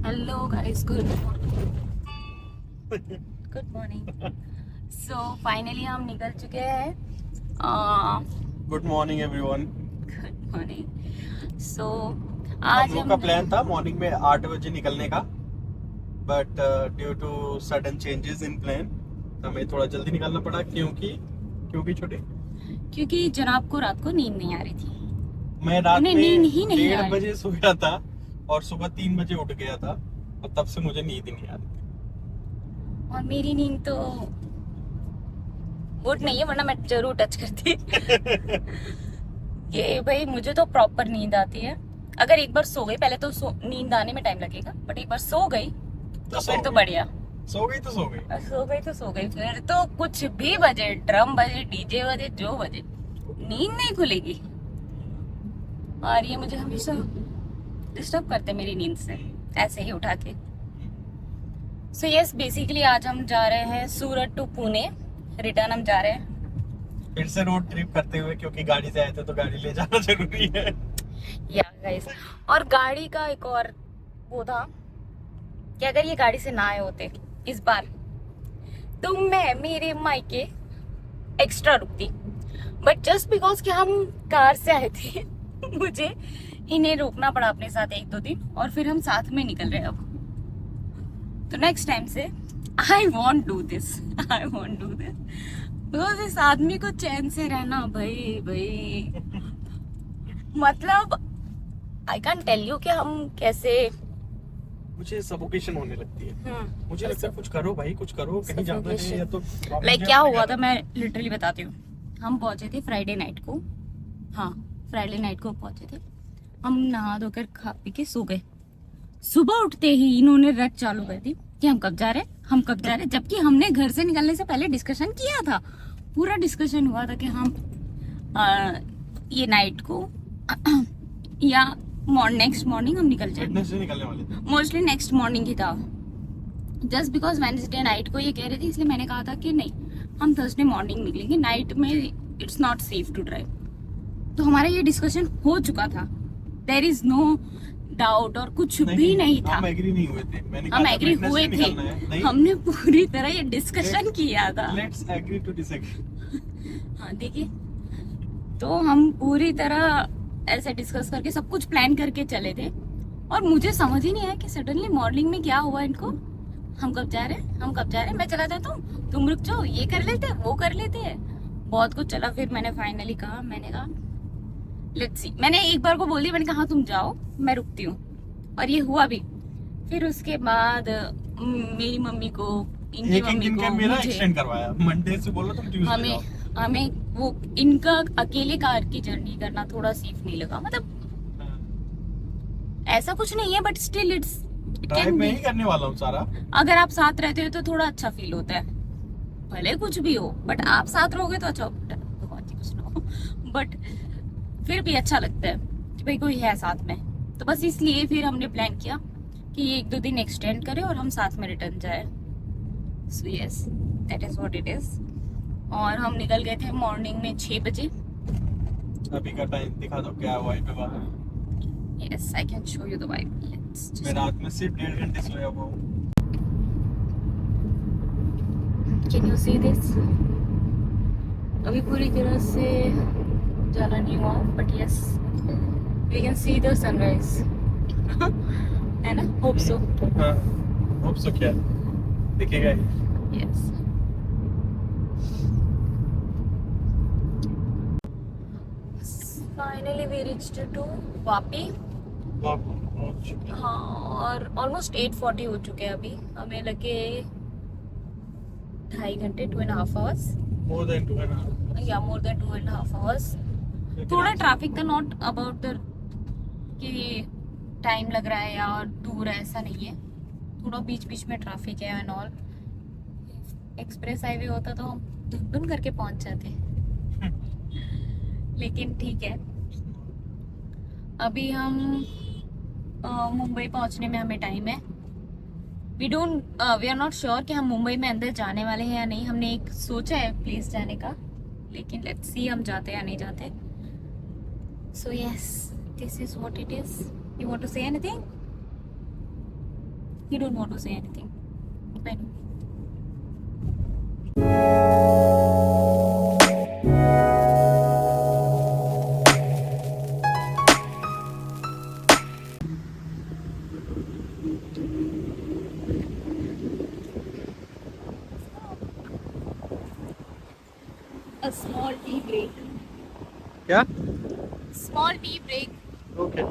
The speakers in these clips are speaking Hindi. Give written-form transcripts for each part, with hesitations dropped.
Hello guys, good morning. So finally हम निकल चुके हैं। Good morning everyone. Good morning. So हम आज लोग का प्लान था मॉर्निंग में 8 बजे निकलने का, but due to sudden changes in plan हमें थोड़ा जल्दी निकलना पड़ा। क्योंकि छोटे क्योंकि जनाब को रात को नींद नहीं आ रही थी। मैं रात उन्हें नींद में ही नहीं आ 1:30 रही। बजे सोया था और सुबह 3 बजे उठ गया था, और तब से मुझे नींद ही नहीं आ रही थी। और मेरी नींद तो गुड नहीं है, वरना मैं जरूर टच करती। ये भाई मुझे तो प्रॉपर नींद आती है। अगर एक बार सो गई, पहले तो नींद आने में टाइम लगेगा, बट एक बार सो गई तो सो फिर तो गई। बढ़िया। सो गई तो सो गई। सो गई तो सो गई, फिर तो कुछ भी बजे, ड्रम बजे, डीजे बजे, जो बजे, नींद नहीं खुलेगी। और ये मुझे हमेशा डिस्टर्ब करते मेरी नींद से, ऐसे ही उठा के। सो यस, बेसिकली आज हम जा रहे हैं सूरत टू पुणे। रिटर्न हम जा रहे हैं। फिर से रोड ट्रिप करते हुए, क्योंकि गाड़ी से आए थे तो गाड़ी ले जाना जरूरी है। या गाइस, और गाड़ी का एक और वो था कि अगर ये गाड़ी से ना आए होते इस बार, तो मैं मेरे मायके एक्स्ट्रा रुकती। बट जस्ट बिकॉज कि हम कार से आए थे, मुझे इन्हें रोकना पड़ा अपने साथ 1-2 दिन, और फिर हम साथ में निकल रहे हैं अब। तो नेक्स्ट टाइम से I want do this, I want do this, because इस आदमी को चैन से रहना, भाई भाई, मतलब आई कैन टेल यू कि हम कैसे। मुझे सफोकेशन होने लगती है। मुझे लगता है कुछ करो भाई, कुछ करो, कहीं जाना है या तो लाइक क्या हुआ था, मैं लिटरली बताती हूँ। हम पहुंचे थे फ्राइडे नाइट को। हाँ, फ्राइडे नाइट को पहुंचे थे। हम नहा धोकर खा पी के सो गए। सुबह उठते ही इन्होंने रट चालू कर दी कि हम कब जा रहे हैं, हम कब जा रहे हैं, जबकि हमने घर से निकलने से पहले डिस्कशन किया था। पूरा डिस्कशन हुआ था कि हम ये नाइट को या नेक्स्ट मॉर्निंग हम निकल जाएंगे। फिटनेस से निकलने वाले थे। मोस्टली नेक्स्ट मॉर्निंग ही था। जस्ट बिकॉज वेडनेसडे नाइट को ये कह रहे थे, इसलिए मैंने कहा था कि नहीं, हम थर्सडे मॉर्निंग निकलेंगे। नाइट में it's not safe to drive. तो हमारा ये डिस्कशन हो चुका था। देयर इज नो डाउट और कुछ भी नहीं था। हम एग्री नहीं हुए थे। मैंने हम कहा एग्री fitness हुए से थे, निकलना है। नहीं, हमने पूरी तरह ये डिस्कशन किया था। Let's agree to disagree. हाँ देखिए, तो हम पूरी तरह ऐसे डिस्कस करके सब कुछ प्लान करके चले थे। और मुझे समझ ही नहीं आया कि सडनली मॉर्निंग में क्या हुआ इनको। हम कब जा रहे हैं, हम कब जा रहे हैं, मैं चला जाता हूँ, तुम रुक जाओ, ये कर लेते हैं, वो कर लेते हैं, बहुत कुछ चला। फिर मैंने फाइनली कहा, मैंने कहा लेट्स सी। मैंने एक बार को बोल दिया, मैंने कहा हाँ तुम जाओ, मैं रुकती हूँ, और ये हुआ भी। फिर उसके बाद मेरी मम्मी को, इनकी एक मम्मी दिन को, का मेरा मुझे, एक्सटेंड करवाया। मंडे से बोला तुम ट्यूसडे हमें जाओ। हमें वो इनका अकेले कार की जर्नी करना थोड़ा सेफ नहीं लगा। मतलब ऐसा कुछ नहीं है, बट स्टिल इट्स ड्राइव में ही करने वाला हूँ सारा। अगर आप साथ रहते हो तो थोड़ा अच्छा फील होता है, भले कुछ भी हो, बट आप साथ रहोगे तो अच्छा होता है। भगवान जी कुछ ना हो, बट फिर भी अच्छा लगता है कि भाई कोई है साथ में। तो बस इसलिए फिर हमने प्लान किया कि ये 1-2 दिन एक्सटेंड करें और हम साथ में रिटर्न जाए। So yes, that is what it is. और हम निकल गए थे मॉर्निंग में 6 बजे। अभी का टाइम दिखा दो क्या हुआ है बाहर। Yes, I can show you the vibe. Let's मैं रात में सिर्फ 1.5 घंटे सोया हुआ हूँ। Can you see this? अभी पूरी तरह से जाना नहीं हुआ, but yes we can see the sunrise. है ना? Hope so. हाँ, होप सो। क्या दिखेगा ही। Yes. Finally we reached to Vapi. हाँ, और ऑलमोस्ट 8:40 हो चुके हैं अभी। हमें लगे 2.5 घंटे, 2.5 आवर्स, मोर देन 2.5 या मोर देन 2.5 आवर्स। थोड़ा ट्रैफिक था, नॉट अबाउट द कि टाइम लग रहा है या दूर है, ऐसा नहीं है। थोड़ा बीच बीच में ट्रैफिक है एंड ऑल। एक्सप्रेस हाईवे होता तो हम धुन धुन करके पहुंच जाते, लेकिन ठीक है। अभी हम मुंबई पहुंचने में हमें टाइम है। वी आर नॉट श्योर कि हम मुंबई में अंदर जाने वाले हैं या नहीं। हमने एक सोचा है प्लेस जाने का, लेकिन लेट्स सी हम जाते या नहीं जाते। So yes, this is what it is. You want to say anything? He don't want to say anything. I know. A small tea break. क्या? Small tea break. ओके।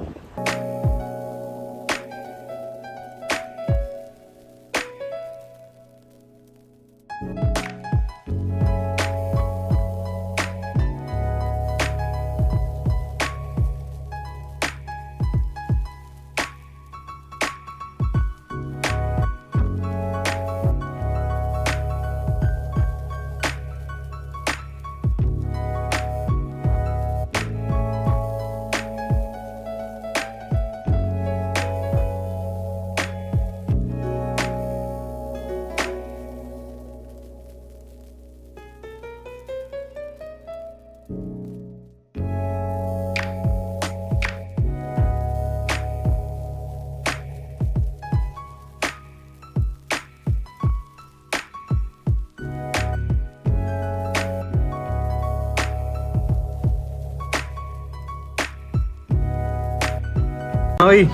हाँ भाई,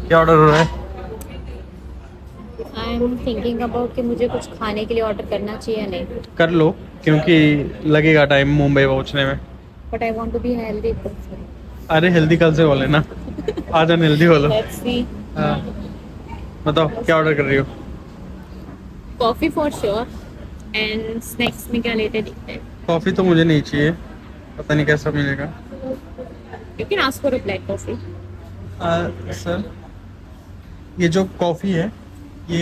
क्या ऑर्डर हो रहा है? आई एम थिंकिंग अबाउट कि मुझे कुछ खाने के लिए ऑर्डर करना चाहिए या नहीं. कर लो, क्योंकि लगेगा टाइम मुंबई पहुंचने में। But I want to be healthy. अरे हेल्दी कल से बोले ना, आज अनहेल्दी बोलो। Let's see. हाँ, बताओ क्या ऑर्डर कर रही हो? Coffee for sure. And snacks में क्या लेते दिखते हैं. कॉफ़ी तो मुझे नहीं चाहिए, पता नहीं कैसा मिलेगा। You can ask for a black coffee. Sir, ये जो कॉफ़ी है, ये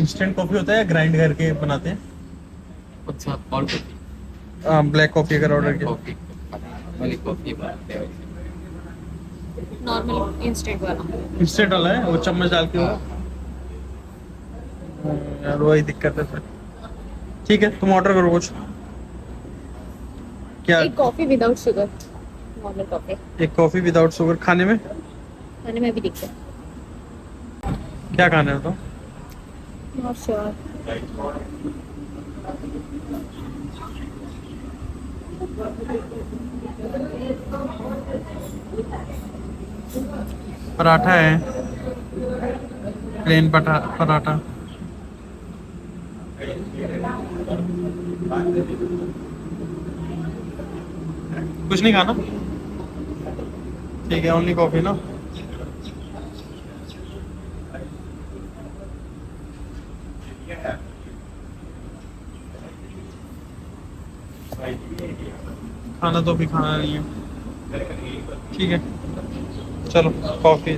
इंस्टेंट कॉफ़ी होता है या ग्राइंड करके बनाते हैं? अच्छा, कॉल कॉफी ब्लैक कॉफ़ी अगर ऑर्डर किया। कॉफी वाली कॉफी बनाते हैं। नॉर्मल इंस्टेंट वाला. इंस्टेंट वाला है, वो चम्मच डाल के हो। यार वही दिक्कत है फिर। ठीक है, तुम ऑर्डर करो कुछ। क्या? एक coffee without sugar. Normal coffee. एक कॉफ़ी विदाउट शुगर। खाने में खाने में भी दिखते हैं. क्या खाना है तो? Not sure. पराठा है, प्लेन पराठा। कुछ नहीं खाना? ठीक है, ओनली कॉफी ना। खाना तो भी खाना नहीं है। ठीक है, चलो कॉफी।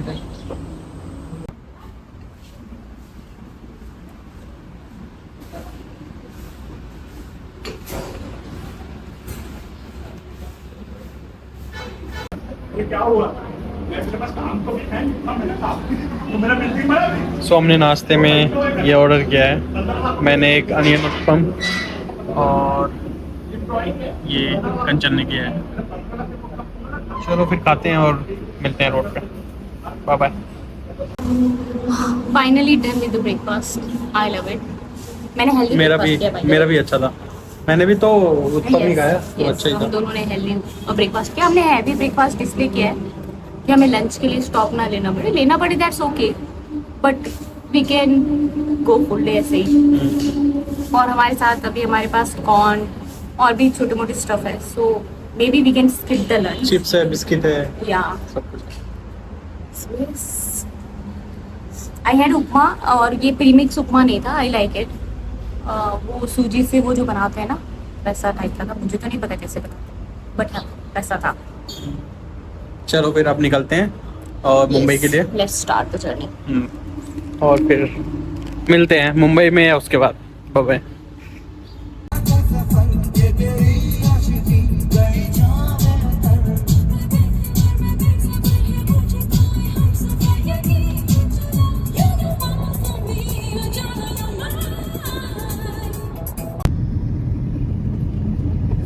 सो हमने नाश्ते में ये ऑर्डर किया है। मैंने एक अनियन उत्पम और ये कंचन ने किया है। चलो फिर खाते हैं और मिलते हैं रोड पे। Bye bye. Finally done with the breakfast. I love it. मैंने हेल्दी मेरा भी अच्छा था। मैंने भी तो उत्पम ही खाया, वो अच्छा ही हम था। दोनों ने हेल्दी ब्रेकफास्ट किया. हमने हैवी ब्रेकफास्ट इसलिए किया है कि हमें लंच के लिए स्टॉप ना लेना पड़े that's okay, but we can go full day ऐसे ही. और हमारे साथ अभी हमारे पास कॉर्न और भी छोटे मोटे स्टफ है, so maybe we can skip the lunch. Chips है, बिस्किट है, या सब कुछ। आई हैड उपमा, और ये प्रीमिक्स उपमा नहीं था. I like it. वो सूजी से वो जो बनाते हैं ना, वैसा टाइप का था. मुझे तो नहीं पता कैसे बनाते, बट हाँ वैसा था. चलो फिर अब निकलते हैं और मुंबई के लिए। Let's start the journey. और फिर मिलते हैं मुंबई में या उसके बाद। Bye bye.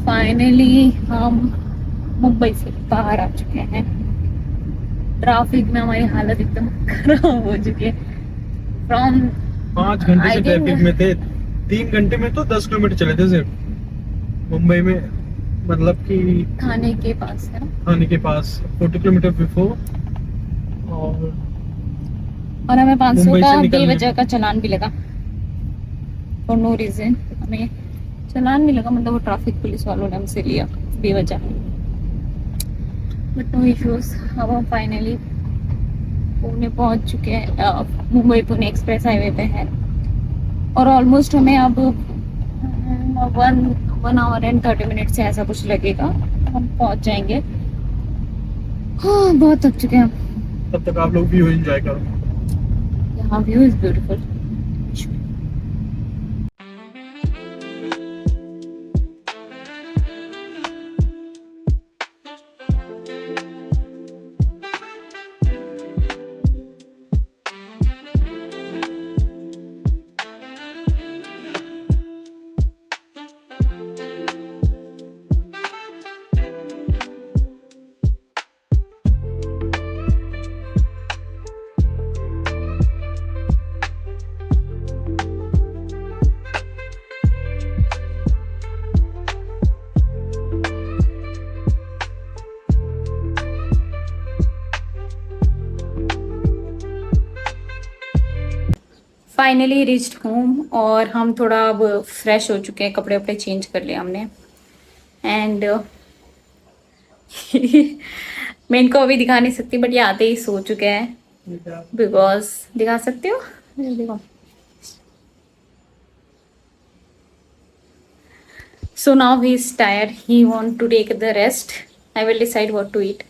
फाइनली हम मुंबई से बाहर आ चुके हैं. ट्रैफिक में हमारी हालत एकदम खराब हो चुकी है। फ्रॉम 5 घंटे I से think- ट्रैफिक में थे। 3 घंटे में तो 10 किलोमीटर चले थे सिर्फ मुंबई में, मतलब कि थाने के पास है ना। थाने के पास 40 किलोमीटर बिफोर। और हमें 500 मुंबई का से निकलने बेवजह में। का चालान भी लगा फॉर नो रीजन। हमें चालान नहीं लगा, मतलब वो ट्रैफिक पुलिस वालों ने हमसे लिया बेवजह। But no issues. अब हम फाइनली पुणे पहुंच चुके हैं। मुंबई पुणे एक्सप्रेस हाईवे पे है और ऑलमोस्ट हमें अब 1 आवर एंड 30 मिनट से ऐसा कुछ लगेगा, हम पहुंच जाएंगे। हाँ बहुत थक चुके हैं हम। तब तक आप लोग व्यू एंजॉय करो। यहाँ view is beautiful. Finally reached home और हम थोड़ा अब फ्रेश हो चुके हैं, कपड़े वपड़े चेंज कर लिए हमने। एंड मैं इनको अभी दिखा नहीं सकती बट ये आते ही सो चुके हैं। बिकॉज दिखा सकते हो, ये देखो। So now he is tired, he want to take the rest. I will decide what to eat.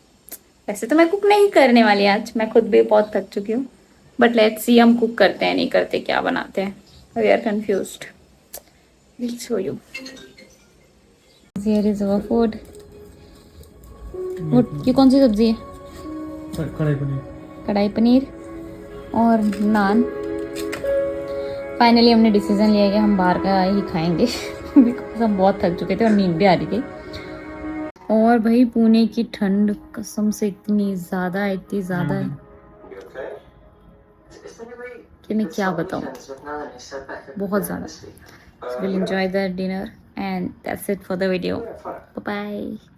वैसे तो मैं कुक नहीं करने वाली आज, मैं खुद भी बहुत थक चुकी हूँ। बट लेट्स सी हम कुक करते हैं नहीं करते, क्या बनाते हैं। We are confused. Will show you. Here is our food. ये कौन सी सब्जी है? कढ़ाई पनीर। कढ़ाई पनीर और नान। फाइनली हमने डिसीजन लिया कि हम बाहर का ही खाएंगे बिकॉज हम बहुत थक चुके थे और नींद भी आ रही थी। और भाई पुणे की ठंड कसम से इतनी ज़्यादा है कि मैं क्या बताऊँ, बहुत ज़्यादा। So we'll enjoy the dinner and that's it for the video. Bye bye.